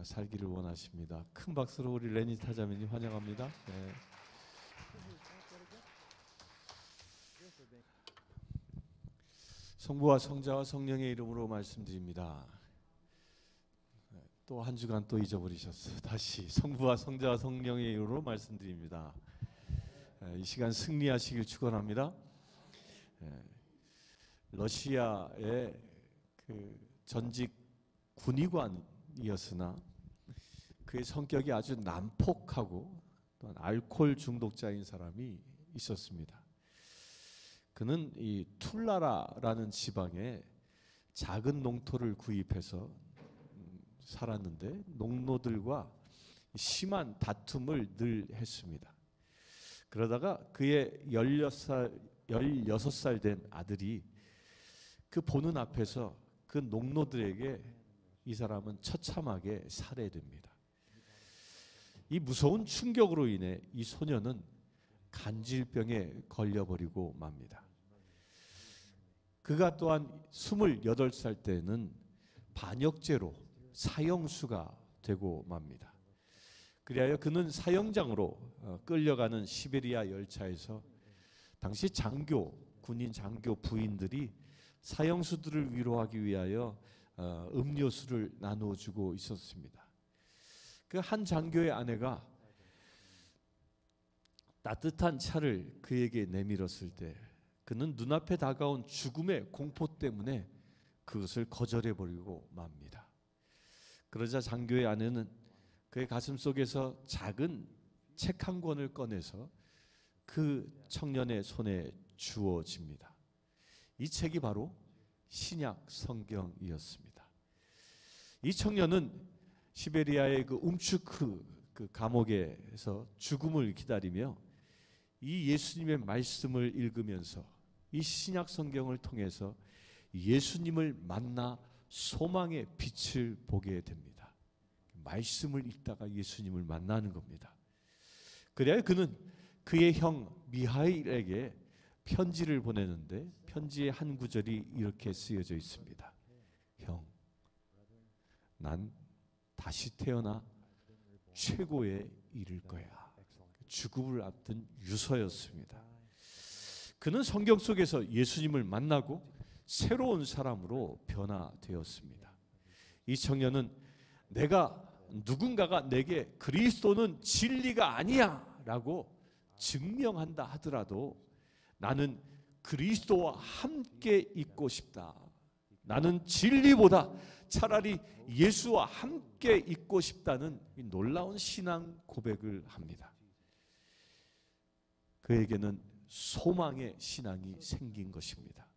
살기를 원하십니다. 큰 박수로 우리 레니타 자매님 환영합니다. 네. 성부와 성자와 성령의 이름으로 말씀드립니다. 또 한 주간 또 잊어버리셨어요. 다시 성부와 성자와 성령의 이름으로 말씀드립니다. 이 시간 승리하시길 축원합니다. 러시아의 그 전직 군의관이었으나 그의 성격이 아주 난폭하고 또한 알코올 중독자인 사람이 있었습니다. 그는 이 툴라라라는 지방에 작은 농토를 구입해서 살았는데 농노들과 심한 다툼을 늘 했습니다. 그러다가 그의 16살 된 아들이 그 보는 앞에서 그 농노들에게 이 사람은 처참하게 살해됩니다. 이 무서운 충격으로 인해 이 소년은 간질병에 걸려버리고 맙니다. 그가 또한 28살 때는 반역죄로 사형수가 되고 맙니다. 그리하여 그는 사형장으로 끌려가는 시베리아 열차에서 당시 군인 장교 부인들이 사형수들을 위로하기 위하여 음료수를 나누어주고 있었습니다. 그 한 장교의 아내가 따뜻한 차를 그에게 내밀었을 때 그는 눈앞에 다가온 죽음의 공포 때문에 그것을 거절해버리고 맙니다. 그러자 장교의 아내는 그의 가슴 속에서 작은 책 한 권을 꺼내서 그 청년의 손에 주어집니다. 이 책이 바로 신약 성경이었습니다. 이 청년은 시베리아의 그 움츠크 그 감옥에서 죽음을 기다리며 이 예수님의 말씀을 읽으면서 이 신약 성경을 통해서 예수님을 만나 소망의 빛을 보게 됩니다. 말씀을 읽다가 예수님을 만나는 겁니다. 그래야 그는 그의 형 미하일에게 편지를 보내는데 편지의 한 구절이 이렇게 쓰여져 있습니다. 형, 난 다시 태어나 최고에 이를 거야. 죽음을 앞둔 유서였습니다. 그는 성경 속에서 예수님을 만나고 새로운 사람으로 변화되었습니다. 이 청년은 누군가가 내게 그리스도는 진리가 아니야 라고 증명한다 하더라도 나는 그리스도와 함께 있고 싶다. 나는 진리보다 차라리 예수와 함께 있고 싶다는 이 놀라운 신앙 고백을 합니다. 그에게는 소망의 신앙이 생긴 것입니다.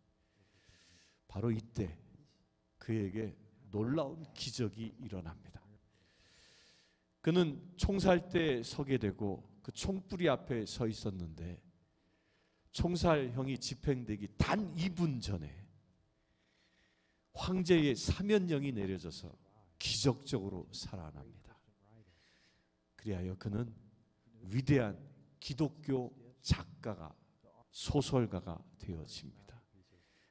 바로 이때 그에게 놀라운 기적이 일어납니다. 그는 총살대에 서게 되고 그 총뿌리 앞에 서 있었는데 총살형이 집행되기 단 2분 전에 황제의 사면령이 내려져서 기적적으로 살아납니다. 그리하여 그는 위대한 기독교 작가가 소설가가 되어집니다.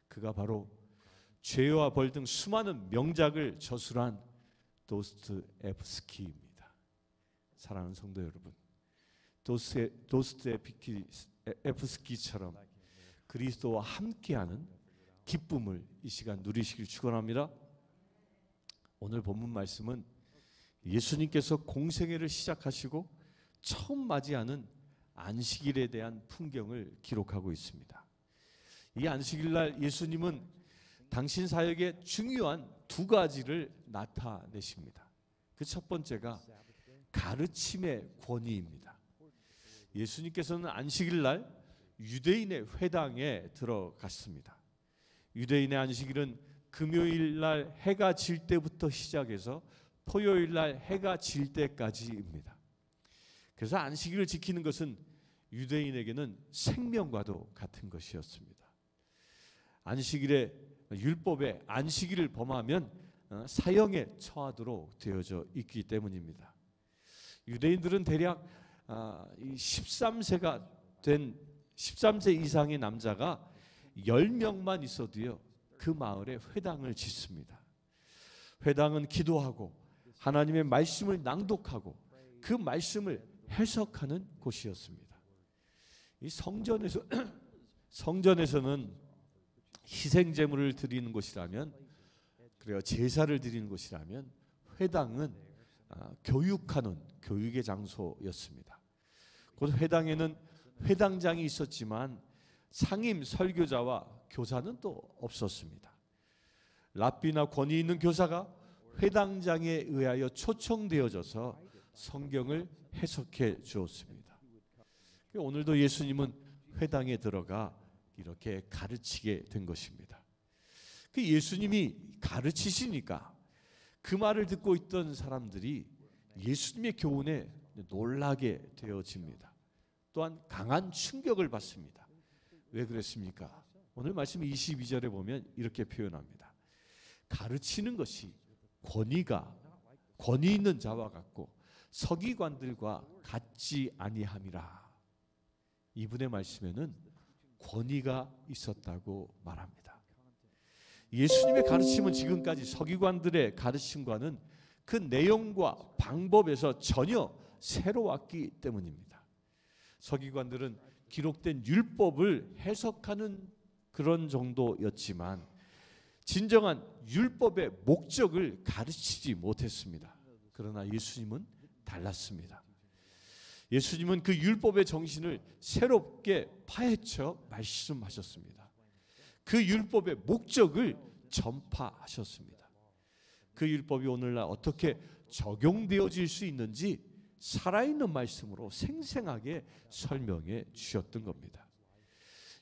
그가 바로 죄와 벌 등 수많은 명작을 저술한 도스토옙스키입니다. 사랑하는 성도 여러분, 도스토옙스키처럼 그리스도와 함께하는 기쁨을 이 시간 누리시길 축원합니다. 오늘 본문 말씀은 예수님께서 공생애를 시작하시고 처음 맞이하는 안식일에 대한 풍경을 기록하고 있습니다. 이 안식일날 예수님은 당신 사역의 중요한 두 가지를 나타내십니다. 그 첫 번째가 가르침의 권위입니다. 예수님께서는 안식일날 유대인의 회당에 들어갔습니다. 유대인의 안식일은 금요일날 해가 질 때부터 시작해서 토요일날 해가 질 때까지입니다. 그래서 안식일을 지키는 것은 유대인에게는 생명과도 같은 것이었습니다. 안식일의 율법에 안식일을 범하면 사형에 처하도록 되어져 있기 때문입니다. 유대인들은 대략 13세 이상의 남자가 10명만 있어도요 그 마을에 회당을 짓습니다. 회당은 기도하고 하나님의 말씀을 낭독하고 그 말씀을 해석하는 곳이었습니다. 이 성전에서는 희생 제물을 드리는 곳이라면, 그래요, 제사를 드리는 곳이라면, 회당은 교육하는 교육의 장소였습니다. 곧 회당에는 회당장이 있었지만 상임 설교자와 교사는 또 없었습니다. 랍비나 권위 있는 교사가 회당장에 의하여 초청되어져서 성경을 해석해 주었습니다. 오늘도 예수님은 회당에 들어가 이렇게 가르치게 된 것입니다. 그 예수님이 가르치시니까 그 말을 듣고 있던 사람들이 예수님의 교훈에 놀라게 되어집니다. 또한 강한 충격을 받습니다. 왜 그랬습니까? 오늘 말씀 22절에 보면 이렇게 표현합니다. 가르치는 것이 권위 있는 자와 같고 서기관들과 같지 아니함이라. 이분의 말씀에는 권위가 있었다고 말합니다. 예수님의 가르침은 지금까지 서기관들의 가르침과는 그 내용과 방법에서 전혀 새로웠기 때문입니다. 서기관들은 기록된 율법을 해석하는 그런 정도였지만 진정한 율법의 목적을 가르치지 못했습니다. 그러나 예수님은 달랐습니다. 예수님은 그 율법의 정신을 새롭게 파헤쳐 말씀하셨습니다. 그 율법의 목적을 전파하셨습니다. 그 율법이 오늘날 어떻게 적용되어질 수 있는지 살아있는 말씀으로 생생하게 설명해 주셨던 겁니다.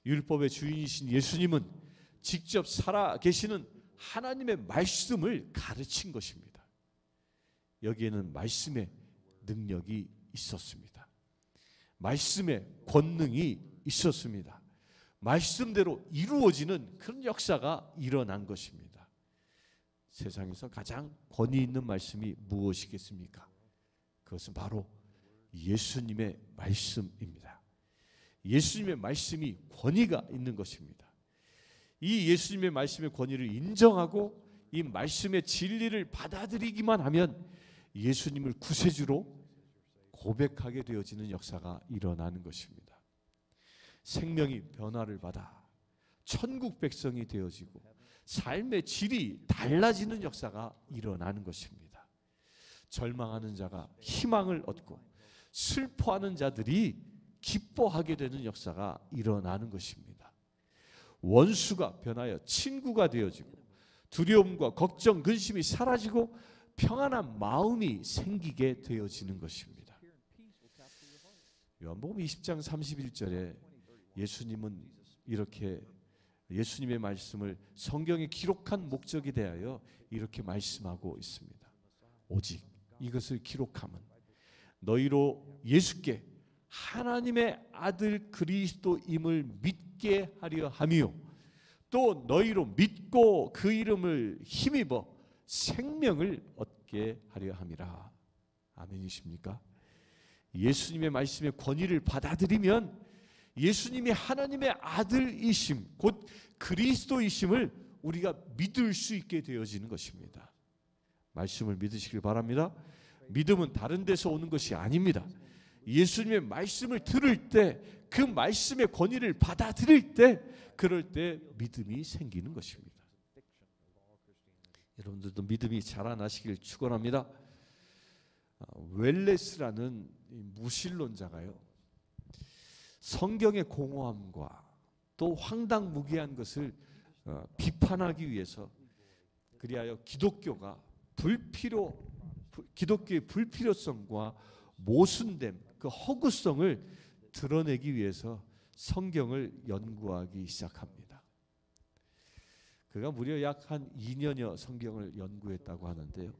율법의 주인이신 예수님은 직접 살아 계시는 하나님의 말씀을 가르친 것입니다. 여기에는 말씀의 능력이 있었습니다. 말씀의 권능이 있었습니다. 말씀대로 이루어지는 그런 역사가 일어난 것입니다. 세상에서 가장 권위 있는 말씀이 무엇이겠습니까? 그것은 바로 예수님의 말씀입니다. 예수님의 말씀이 권위가 있는 것입니다. 이 예수님의 말씀의 권위를 인정하고 이 말씀의 진리를 받아들이기만 하면 예수님을 구세주로 고백하게 되어지는 역사가 일어나는 것입니다. 생명이 변화를 받아 천국 백성이 되어지고 삶의 질이 달라지는 역사가 일어나는 것입니다. 절망하는 자가 희망을 얻고 슬퍼하는 자들이 기뻐하게 되는 역사가 일어나는 것입니다. 원수가 변하여 친구가 되어지고 두려움과 걱정, 근심이 사라지고 평안한 마음이 생기게 되어지는 것입니다. 요한복음 20장 31절에 예수님은 이렇게 예수님의 말씀을 성경에 기록한 목적에 대하여 이렇게 말씀하고 있습니다. 오직 이것을 기록함은 너희로 예수께 하나님의 아들 그리스도임을 믿게 하려 함이요 또 너희로 믿고 그 이름을 힘입어 생명을 얻게 하려 함이라. 아멘이십니까? 예수님의 말씀의 권위를 받아들이면 예수님이 하나님의 아들이심 곧 그리스도이심을 우리가 믿을 수 있게 되어지는 것입니다. 말씀을 믿으시길 바랍니다. 믿음은 다른 데서 오는 것이 아닙니다. 예수님의 말씀을 들을 때 그 말씀의 권위를 받아들일 때 그럴 때 믿음이 생기는 것입니다. 여러분들도 믿음이 자라나시길 축원합니다. 웰레스라는 무신론자가요, 성경의 공허함과 또 황당무계한 것을 비판하기 위해서 그리하여 기독교의 불필요성과 모순됨, 그 허구성을 드러내기 위해서 성경을 연구하기 시작합니다. 그가 무려 약 한 2년여 성경을 연구했다고 하는데요.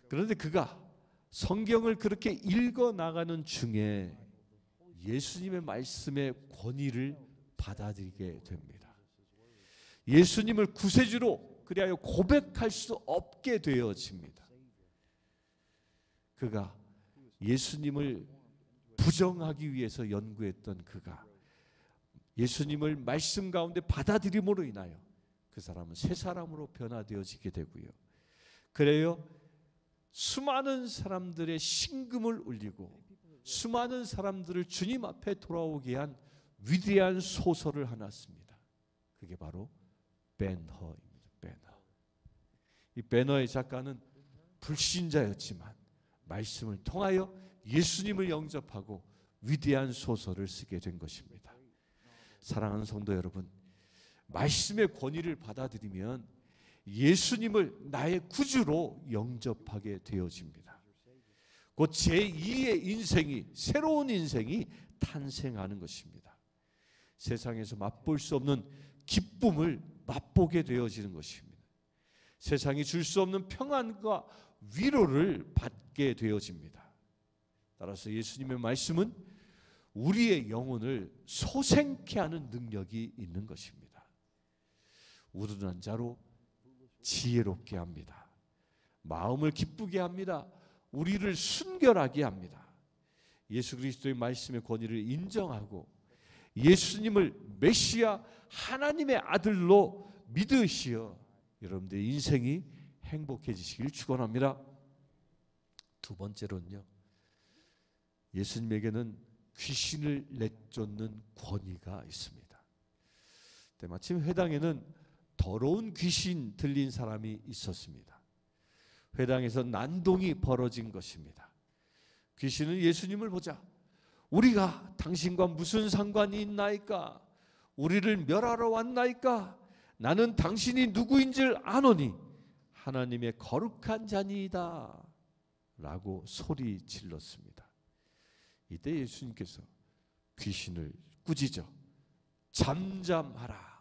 그런데 그가 성경을 그렇게 읽어 나가는 중에 예수님의 말씀의 권위를 받아들이게 됩니다. 예수님을 구세주로 그리하여 고백할 수 없게 되어집니다. 그가 예수님을 부정하기 위해서 연구했던 그가 예수님을 말씀 가운데 받아들임으로 인하여 그 사람은 새 사람으로 변화되어지게 되고요. 그래요, 수많은 사람들의 심금을 울리고 수많은 사람들을 주님 앞에 돌아오게 한 위대한 소설을 하나 씁니다. 그게 바로 벤허입니다. 벤허. 이 벤허의 작가는 불신자였지만 말씀을 통하여 예수님을 영접하고 위대한 소설을 쓰게 된 것입니다. 사랑하는 성도 여러분, 말씀의 권위를 받아들이면 예수님을 나의 구주로 영접하게 되어집니다. 곧 제2의 인생이, 새로운 인생이 탄생하는 것입니다. 세상에서 맛볼 수 없는 기쁨을 맛보게 되어지는 것입니다. 세상이 줄 수 없는 평안과 위로를 받게 되어집니다. 따라서 예수님의 말씀은 우리의 영혼을 소생케 하는 능력이 있는 것입니다. 우둔한 자로 지혜롭게 합니다. 마음을 기쁘게 합니다. 우리를 순결하게 합니다. 예수 그리스도의 말씀의 권위를 인정하고 예수님을 메시아 하나님의 아들로 믿으시어 여러분들의 인생이 행복해지시길 축원합니다. 두 번째로는요, 예수님에게는 귀신을 내쫓는 권위가 있습니다. 때마침 회당에는 더러운 귀신 들린 사람이 있었습니다. 회당에서 난동이 벌어진 것입니다. 귀신은 예수님을 보자 우리가 당신과 무슨 상관이 있나이까? 우리를 멸하러 왔나이까? 나는 당신이 누구인 줄 아노니 하나님의 거룩한 자니이다 라고 소리 질렀습니다. 이때 예수님께서 귀신을 꾸짖어 잠잠하라,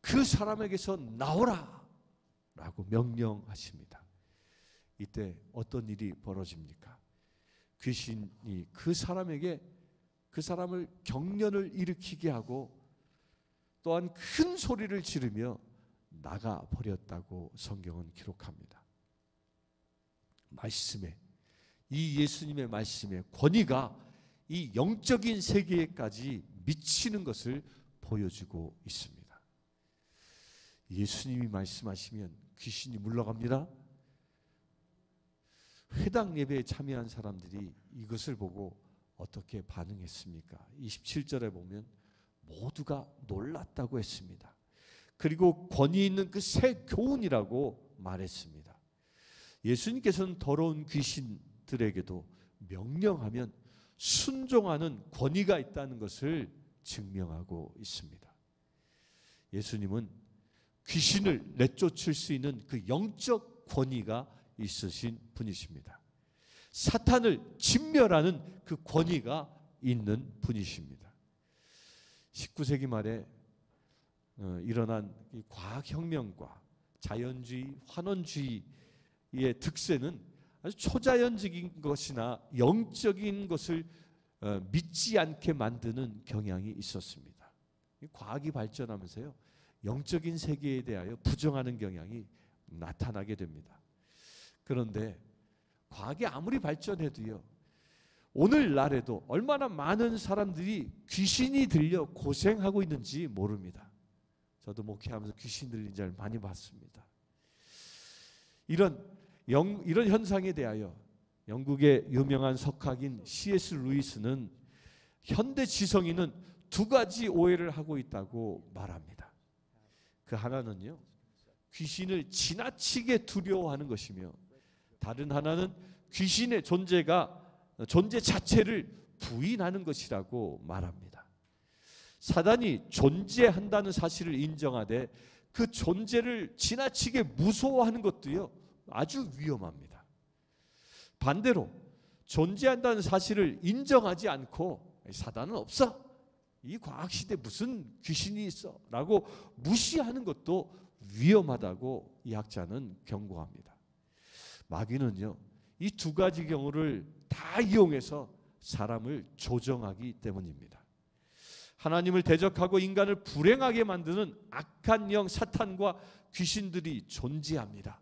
그 사람에게서 나오라 라고 명령하십니다. 이때 어떤 일이 벌어집니까? 귀신이 그 사람에게, 그 사람을 경련을 일으키게 하고 또한 큰 소리를 지르며 나가 버렸다고 성경은 기록합니다. 말씀에, 이 예수님의 말씀의 권위가 이 영적인 세계에까지 미치는 것을 보여주고 있습니다. 예수님이 말씀하시면 귀신이 물러갑니다. 회당 예배에 참여한 사람들이 이것을 보고 어떻게 반응했습니까? 27절에 보면 모두가 놀랐다고 했습니다. 그리고 권위 있는 그 새 교훈이라고 말했습니다. 예수님께서는 더러운 귀신들에게도 명령하면 순종하는 권위가 있다는 것을 증명하고 있습니다. 예수님은 귀신을 내쫓을 수 있는 그 영적 권위가 있으신 분이십니다. 사탄을 진멸하는 그 권위가 있는 분이십니다. 19세기 말에 일어난 이 과학혁명과 자연주의, 환원주의의 득세는 아주 초자연적인 것이나 영적인 것을 믿지 않게 만드는 경향이 있었습니다. 과학이 발전하면서요, 영적인 세계에 대하여 부정하는 경향이 나타나게 됩니다. 그런데 과학이 아무리 발전해도요, 오늘날에도 얼마나 많은 사람들이 귀신이 들려 고생하고 있는지 모릅니다. 저도 목회하면서 귀신 들린 자를 많이 봤습니다. 이런 현상에 대하여 영국의 유명한 석학인 C.S. 루이스는 현대 지성인은 두 가지 오해를 하고 있다고 말합니다. 그 하나는요, 귀신을 지나치게 두려워하는 것이며, 다른 하나는 귀신의 존재 자체를 부인하는 것이라고 말합니다. 사단이 존재한다는 사실을 인정하되 그 존재를 지나치게 무서워하는 것도요, 아주 위험합니다. 반대로 존재한다는 사실을 인정하지 않고 사단은 없어, 이 과학시대에 무슨 귀신이 있어 라고 무시하는 것도 위험하다고 이 학자는 경고합니다. 마귀는요, 이 두 가지 경우를 다 이용해서 사람을 조정하기 때문입니다. 하나님을 대적하고 인간을 불행하게 만드는 악한 영 사탄과 귀신들이 존재합니다.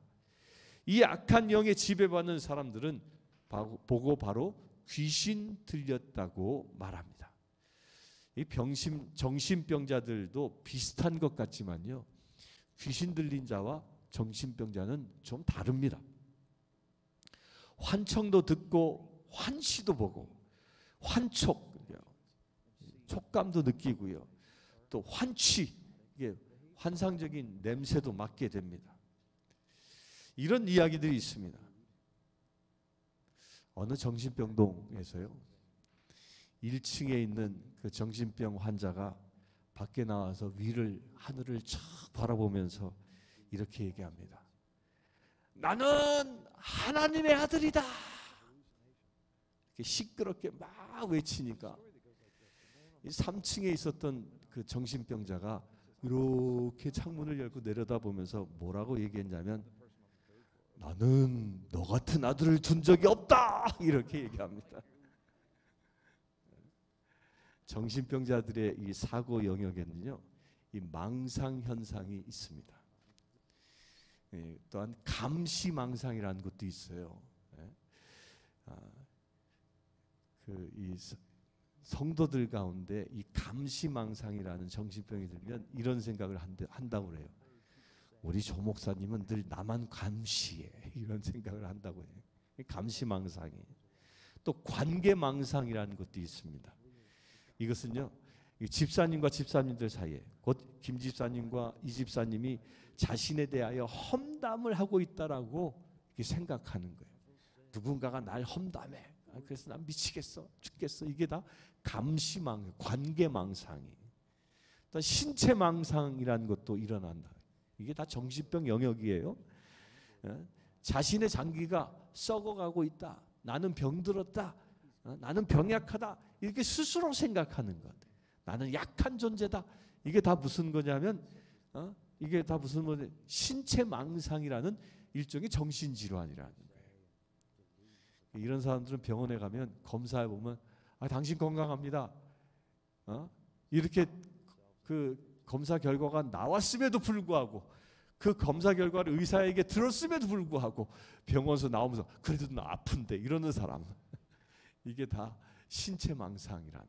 이 악한 영에 지배받는 사람들은 보고 바로 귀신 들렸다고 말합니다. 이 정신병자들도 비슷한 것 같지만요, 귀신 들린 자와 정신병자는 좀 다릅니다. 환청도 듣고 환시도 보고 환촉, 촉감도 느끼고요. 또 환취, 이게 환상적인 냄새도 맡게 됩니다. 이런 이야기들이 있습니다. 어느 정신병동에서요, 1층에 있는 그 정신병 환자가 밖에 나와서 위를, 하늘을 쫙 바라보면서 이렇게 얘기합니다. 나는 하나님의 아들이다. 이렇게 시끄럽게 막 외치니까 이 3층에 있었던 그 정신병자가 이렇게 창문을 열고 내려다보면서 뭐라고 얘기했냐면, 나는 너 같은 아들을 둔 적이 없다, 이렇게 얘기합니다. 정신병자들의 이 사고 영역에는요, 이 망상 현상이 있습니다. 또한 감시망상이라는 것도 있어요. 이 성도들 가운데 이 감시망상이라는 정신병이 들면 이런 생각을 한다고 그래요. 우리 조 목사님은 늘 나만 감시해, 이런 생각을 한다고 해요. 감시망상이. 또 관계망상이라는 것도 있습니다. 이것은요, 집사님과 집사님들 사이에, 곧 김 집사님과 이 집사님이 자신에 대하여 험담을 하고 있다라고 생각하는 거예요. 누군가가 날 험담해. 그래서 난 미치겠어, 죽겠어. 이게 다 감시망, 관계망상이. 또 신체망상이라는 것도 일어난다. 이게 다 정신병 영역이에요. 자신의 장기가 썩어가고 있다. 나는 병들었다. 나는 병약하다. 이렇게 스스로 생각하는 것. 나는 약한 존재다. 이게 다 무슨 거냐면, 이게 다 무슨 거냐? 신체망상이라는 일종의 정신질환이라는 거예요. 이런 사람들은 병원에 가면 검사해 보면, 당신 건강합니다. 이렇게 그 검사 결과가 나왔음에도 불구하고, 그 검사 결과를 의사에게 들었음에도 불구하고 병원에서 나오면서 그래도 나 아픈데 이러는 사람, 이게 다 신체망상이라는 거예요.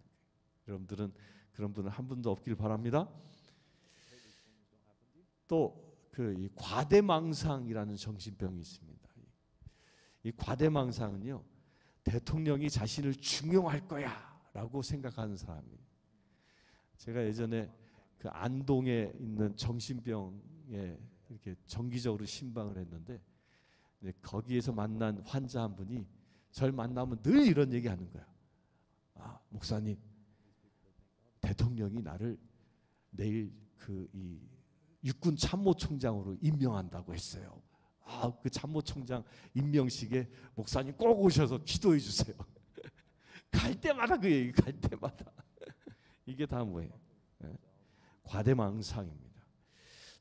여러분들은 그런 분은 한 분도 없길 바랍니다. 또 이 과대망상이라는 정신병이 있습니다. 이 과대망상은요, 대통령이 자신을 중용할 거야라고 생각하는 사람이에요. 제가 예전에 그 안동에 있는 정신병에 이렇게 정기적으로 신방을 했는데, 거기에서 만난 환자 한 분이 절 만나면 늘 이런 얘기하는 거야. 목사님, 대통령이 나를 내일 이 육군 참모총장으로 임명한다고 했어요. 그 참모총장 임명식에 목사님 꼭 오셔서 기도해 주세요. 갈 때마다 그 얘기, 갈 때마다. 이게 다 뭐예요? 과대망상입니다.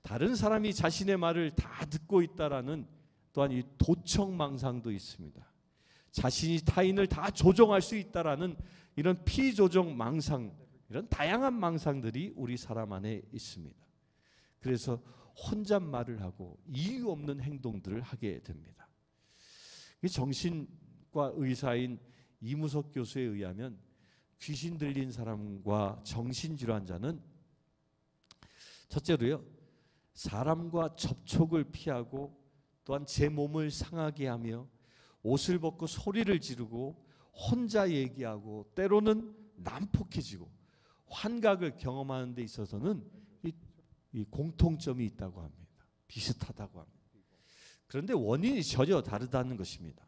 다른 사람이 자신의 말을 다 듣고 있다라는 또한 이 도청망상도 있습니다. 자신이 타인을 다 조종할 수 있다라는 이런 피조종망상, 이런 다양한 망상들이 우리 사람 안에 있습니다. 그래서 혼잣말을 하고 이유 없는 행동들을 하게 됩니다. 정신과 의사인 이무석 교수에 의하면 귀신 들린 사람과 정신질환자는 첫째로요, 사람과 접촉을 피하고, 또한 제 몸을 상하게 하며 옷을 벗고 소리를 지르고 혼자 얘기하고 때로는 난폭해지고 환각을 경험하는 데 있어서는 이 공통점이 있다고 합니다. 비슷하다고 합니다. 그런데 원인이 전혀 다르다는 것입니다.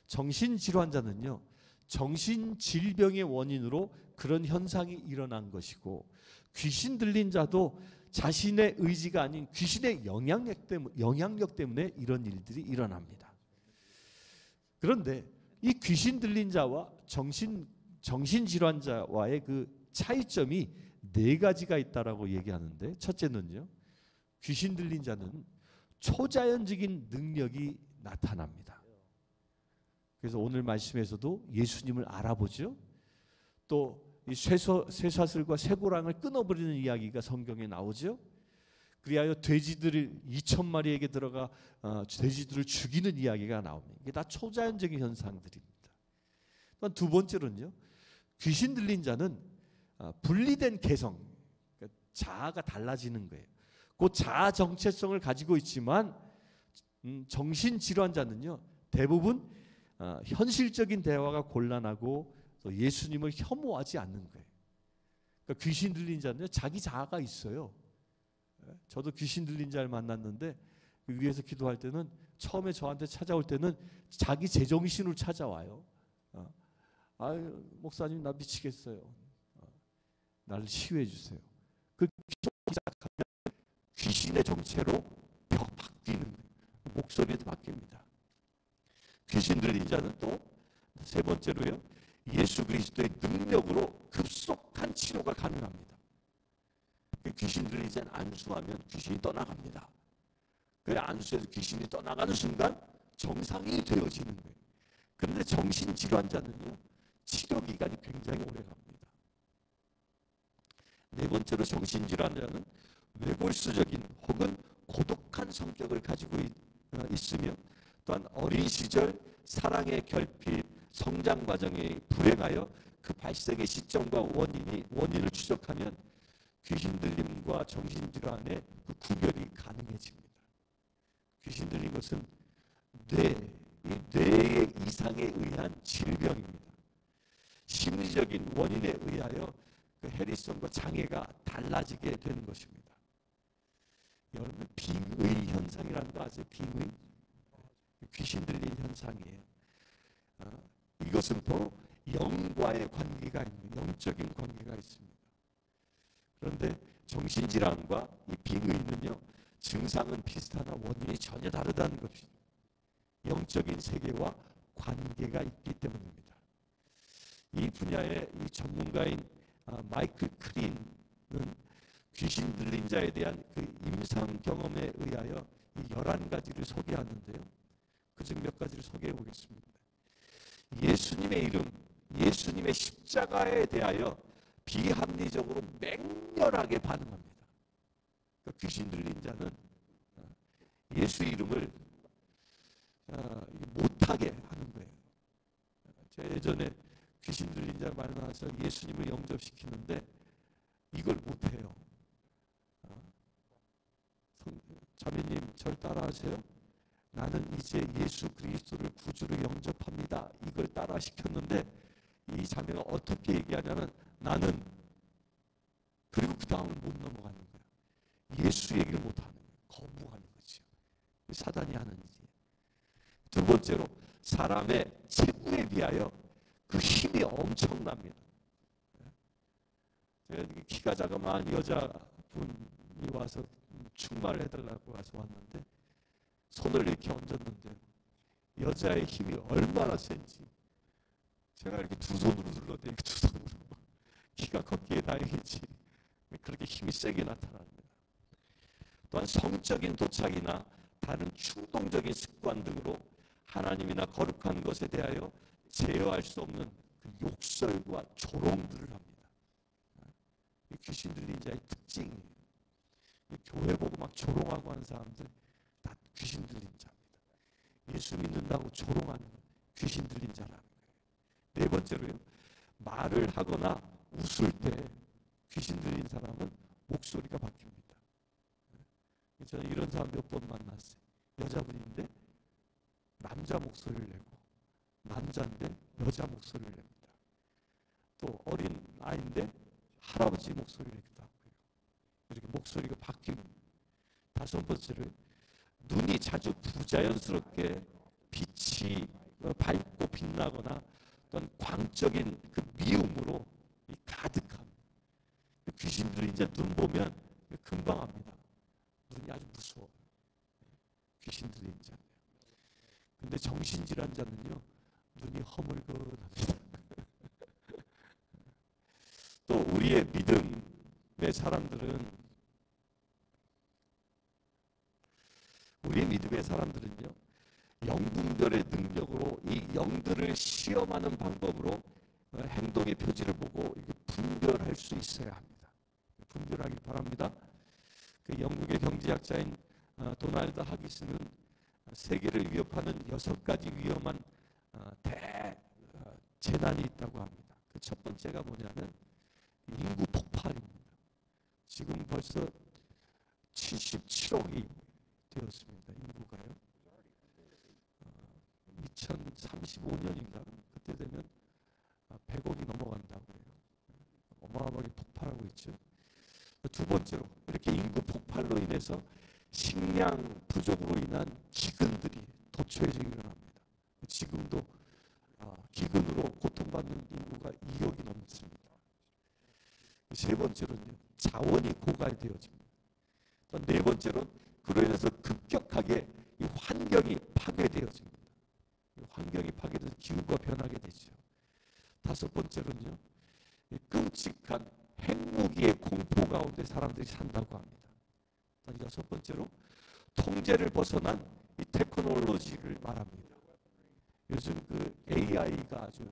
정신질환자는요, 정신질병의 원인으로 그런 현상이 일어난 것이고, 귀신 들린 자도 자신의 의지가 아닌 귀신의 영향력 때문에 이런 일들이 일어납니다. 그런데 이 귀신 들린 자와 정신질환자와의 그 차이점이 4가지가 있다라고 얘기하는데, 첫째는요, 귀신 들린 자는 초자연적인 능력이 나타납니다. 그래서 오늘 말씀에서도 예수님을 알아보죠. 또 이 쇠사슬과 쇠고랑을 끊어버리는 이야기가 성경에 나오죠. 그리하여 돼지들을 2,000마리에게 들어가 돼지들을 죽이는 이야기가 나옵니다. 이게 다 초자연적인 현상들입니다. 또한 두 번째로는요, 귀신 들린 자는 분리된 개성, 그러니까 자아가 달라지는 거예요. 그 자아 정체성을 가지고 있지만 정신질환자는요, 대부분 현실적인 대화가 곤란하고 또 예수님을 혐오하지 않는 거예요. 그러니까 귀신 들린 자는요, 자기 자아가 있어요. 저도 귀신 들린 자를 만났는데 위에서 기도할 때는 처음에 저한테 찾아올 때는 자기 제정신으로 찾아와요. 아유, 목사님 나 미치겠어요. 나를 치유해 주세요. 그 시작하면 귀신의 정체로 바뀌는 거예요. 목소리도 바뀝니다. 귀신 들린 자는 또 세 번째로요, 예수 그리스도의 능력으로 급속한 치료가 가능합니다. 귀신 들린 자는 안수하면 귀신이 떠나갑니다. 그 안수에서 귀신이 떠나가는 순간 정상이 되어지는 거예요. 그런데 정신질환자는요, 치료 기간이 굉장히 오래 갑니다. 네 번째로 정신질환자는 외골수적인 혹은 고독한 성격을 가지고 있으며 또한 어린 시절 사랑의 결핍, 성장 과정이 불행하여 그 발생의 시점과 원인을 추적하면 귀신 들림과 정신질환의 그 구별이 가능해집니다. 귀신 들린 것은 뇌의 이상에 의한 질병입니다. 심리적인 원인에 의하여 그 해리성과 장애가 달라지게 되는 것입니다. 여러분, 빙의 현상이라는 거 아세요? 빙의? 귀신 들린 현상이에요. 이것은 바로 영과의 관계가 있는, 영적인 관계가 있습니다. 그런데 정신질환과 이 빙의는요, 증상은 비슷하나 원인이 전혀 다르다는 것입니다. 영적인 세계와 관계가 있기 때문입니다. 이 분야의 이 전문가인 마이클 크린은 귀신 들린 자에 대한 그 임상 경험에 의하여 이 11가지를 소개하는데요. 그중 몇 가지를 소개해 보겠습니다. 예수님의 이름, 예수님의 십자가에 대하여 비합리적으로 맹렬하게 반응합니다. 그러니까 귀신 들린 자는 예수 이름을 못하게 하는 거예요. 제가 예전에 귀신 들린 자 만나서 예수님을 영접시키는데 이걸 못해요. 자매님, 절 따라하세요. 나는 이제 예수 그리스도를 구주로 영접합니다. 이걸 따라 시켰는데 이 자매가 어떻게 얘기하냐면 나는, 그리고 그 다음은 못 넘어가는 거야. 예수 얘기를 못하는 거야. 거부하는 거죠. 사단이 하는 일이에요. 두 번째로, 사람의 체구에 비하여 그 힘이 엄청납니다. 제가 키가 자그마한 여자분이 와서 충만을 해달라고 와서 왔는데 손을 이렇게 얹었는데 여자의 힘이 얼마나 센지 제가 이렇게 두 손으로 눌렀는데 이렇게 두 손으로 키가 컸기에 다행이지 그렇게 힘이 세게 나타납니다. 또한 성적인 도착이나 다른 충동적인 습관 등으로 하나님이나 거룩한 것에 대하여 제어할 수 없는 그 욕설과 조롱들을 합니다. 귀신 들린 자의 특징이에요. 교회 보고 막 조롱하고 하는 사람들 다 귀신 들린 자입니다. 예수 믿는다고 조롱하는 귀신 들린 자라는 거예요. 네 번째로요, 말을 하거나 웃을 때 귀신 들린 사람은 목소리가 바뀝니다. 저는 이런 사람 몇 번 만났어요. 여자분인데 남자 목소리를 내고 남자인데 여자 목소리를 냅니다. 또 어린 아이인데 할아버지 목소리를 내기도 하고요. 이렇게 목소리가 바뀝니다. 다섯 번째로, 눈이 자주 부자연스럽게 빛이 밝고 빛나거나 또는 광적인 그 미움으로 가득함. 귀신 들린 자 눈 보면 금방 압니다. 눈이 아주 무서워요. 귀신 들린 자. 근데 정신질환자는요, 눈이 허물건합니다. 또 우리의 믿음의 사람들은 영분별의 능력으로 이 영들을 시험하는 방법으로 행동의 표지를 보고 이렇게 분별할 수 있어야 합니다. 분별하기 바랍니다. 그 영국의 경제학자인 도널드 하기스는 세계를 위협하는 6가지 위험한 대재난이 있다고 합니다. 그 첫 번째가 뭐냐면 인구 폭발입니다. 지금 벌써 77억이 되었습니다. 인구가요. 2035년인가 그때 되면 100억이 넘어간다고 해요. 어마어마하게 폭발하고 있죠. 두 번째로 이렇게 인구 폭발로 인해서 식량 부족으로 인한 기근들이 도처에서 일어납니다. 지금도 기근으로 고통받는 인구가 2억이 넘습니다. 세 번째로는요, 자원이 고갈되어집니다. 또 네 번째로 그로 인해서 급격하게 이 환경이 파괴되어집니다. 환경이 파괴돼서 기후가 변하게 되죠. 다섯 번째로는요, 끔찍한 핵무기의 공포 가운데 사람들이 산다고 합니다. 여섯 번째로 통제를 벗어난 이 테크놀로지를 말합니다. 요즘 그 AI가 아주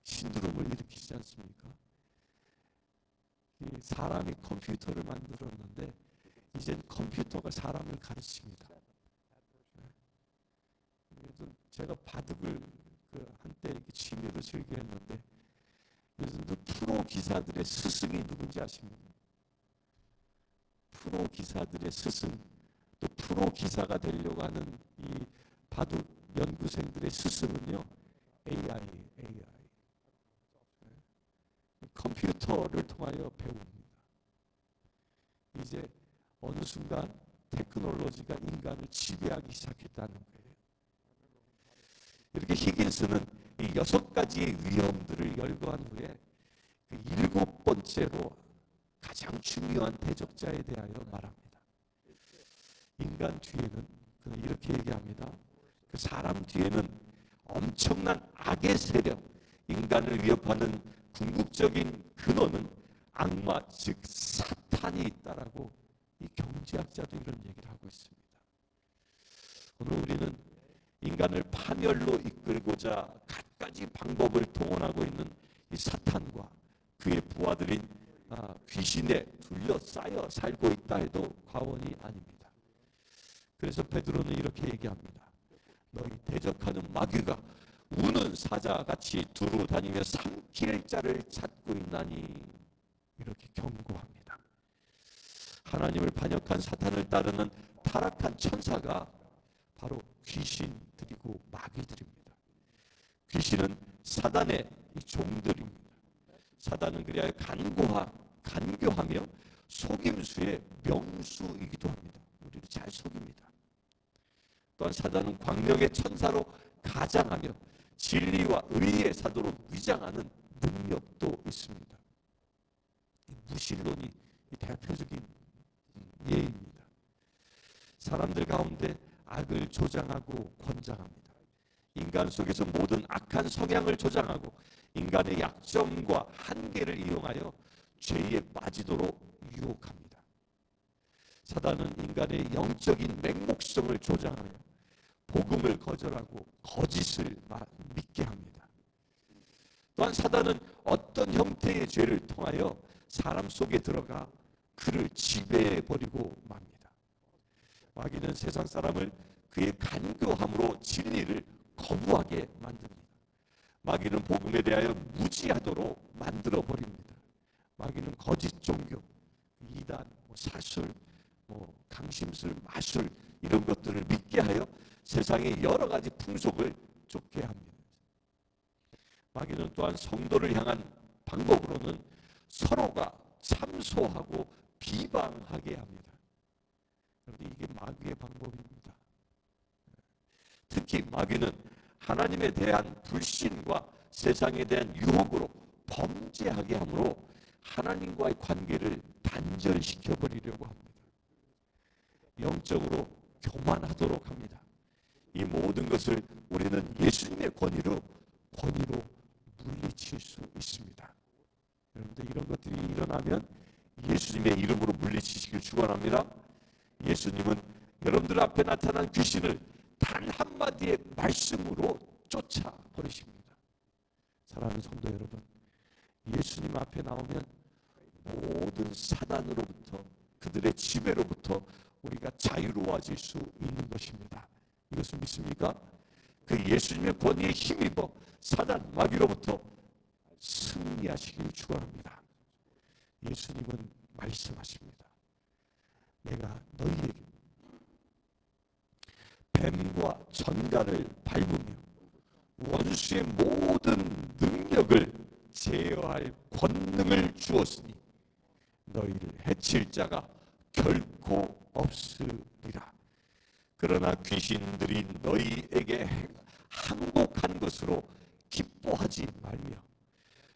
신두름을 일으키지 않습니까? 사람이 컴퓨터를 만들었는데 이젠 컴퓨터가 사람을 가르칩니다. 그래서 제가 바둑을 한때 취미로 즐겨했는데 요즘도 프로 기사들의 스승이 누군지 아십니까? 프로 기사들의 스승, 또 프로 기사가 되려고 하는 이 바둑 연구생들의 스승은요, AI. 컴퓨터를 통하여 배웁니다. 이제 어느 순간 테크놀로지가 인간을 지배하기 시작했다는 거예요. 이렇게 히긴스는 이 6가지의 위험들을 열거한 후에 그 7번째로 가장 중요한 대적자에 대하여 말합니다. 인간 뒤에는 그는 이렇게 얘기합니다. 그 사람 뒤에는 엄청난 악의 세력, 인간을 위협하는 궁극적인 근원은 악마, 즉 사탄이 있다라고 이 경제학자도 이런 얘기를 하고 있습니다. 오늘 우리는 인간을 파멸로 이끌고자 갖가지 방법을 동원하고 있는 이 사탄과 그의 부하들인 귀신에 둘러싸여 살고 있다 해도 과언이 아닙니다. 그래서 베드로는 이렇게 얘기합니다. 너희 대적하는 마귀가 우는 사자같이 두루 다니며 삼킬 자를 찾고 있나니, 이렇게 경고합니다. 하나님을 반역한 사탄을 따르는 타락한 천사가 바로 귀신들이고 마귀들입니다. 귀신은 사단의 종들입니다. 사단은 그래야 간교하며 속임수의 명수이기도 합니다. 우리를 잘 속입니다. 또한 사단은 광명의 천사로 가장하며 진리와 의의 사도로 위장하는 능력도 있습니다. 무신론이 대표적인 예입니다. 사람들 가운데 악을 조장하고 권장합니다. 인간 속에서 모든 악한 성향을 조장하고 인간의 약점과 한계를 이용하여 죄에 빠지도록 유혹합니다. 사단은 인간의 영적인 맹목성을 조장하여 복음을 거절하고 거짓을 믿게 합니다. 또한 사단은 어떤 형태의 죄를 통하여 사람 속에 들어가 그를 지배해버리고 맙니다. 마귀는 세상 사람을 그의 간교함으로 진리를 거부하게 만듭니다. 마귀는 복음에 대하여 무지하도록 만들어버립니다. 마귀는 거짓 종교, 이단, 사술, 강심술, 마술 이런 것들을 믿게 하여 세상의 여러 가지 풍속을 쫓게 합니다. 마귀는 또한 성도를 향한 방법으로는 서로가 참소하고 비방하게 합니다. 그런데 이게 마귀의 방법입니다. 특히 마귀는 하나님에 대한 불신과 세상에 대한 유혹으로 범죄하게 하므로 하나님과의 관계를 단절시켜 버리려고 합니다. 영적으로 교만하도록 합니다. 이 모든 것을 우리는 예수님의 권위로 물리칠 수 있습니다. 여러분들 이런 것들이 일어나면 예수님의 이름으로 물리치시길 축원합니다. 예수님은 여러분들 앞에 나타난 귀신을 단 한마디의 말씀으로 쫓아버리십니다. 사랑하는 성도 여러분, 예수님 앞에 나오면 모든 사단으로부터 그들의 지배로부터 우리가 자유로워질 수 있는 것입니다. 이것을 믿습니까? 그 예수님의 권위에 힘입어 사단 마귀로부터 승리하시길 축원합니다. 예수님은 말씀하십니다. 내가 너희에게 뱀과 전갈을 밟으며 원수의 모든 능력을 제어할 권능을 주었으니 너희를 해칠 자가 결코 없으리라. 그러나 귀신들이 너희에게 항복한 것으로 기뻐하지 말며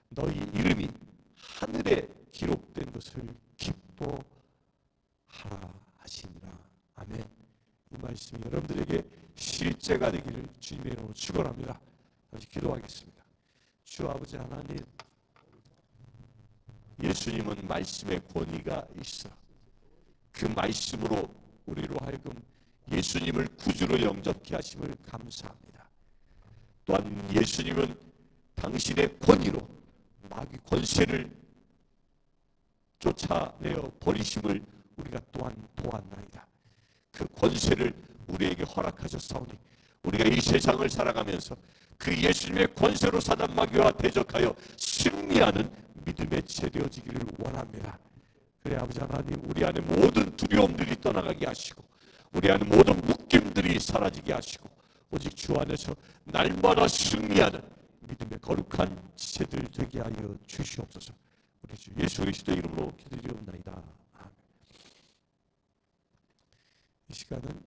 너희 이름이 하늘에 기록된 것을 기뻐하라 하시니라. 아멘. 이 말씀이 여러분들에게 실제가 되기를 주님의 이름으로 축원합니다. 다시 기도하겠습니다. 주 아버지 하나님, 예수님은 말씀의 권위가 있어 그 말씀으로 우리로 하여금 예수님을 구주로 영접케 하심을 감사합니다. 또한 예수님은 당신의 권위로 마귀 권세를 쫓아내어 버리심을 우리가 또한 보았나이다. 그 권세를 우리에게 허락하셨사오니 우리가 이 세상을 살아가면서 그 예수님의 권세로 사단 마귀와 대적하여 승리하는 믿음의 채되어지기를 원합니다. 그래 아버지 하나님, 우리 안에 모든 두려움들이 떠나가게 하시고 우리 안에 모든 묶임들이 사라지게 하시고 오직 주 안에서 날마다 승리하는 믿음의 거룩한 지체들 되게 하여 주시옵소서. 우리 주 예수 그리스도의 이름으로 기도드리옵나이다. 아멘. 이 시간은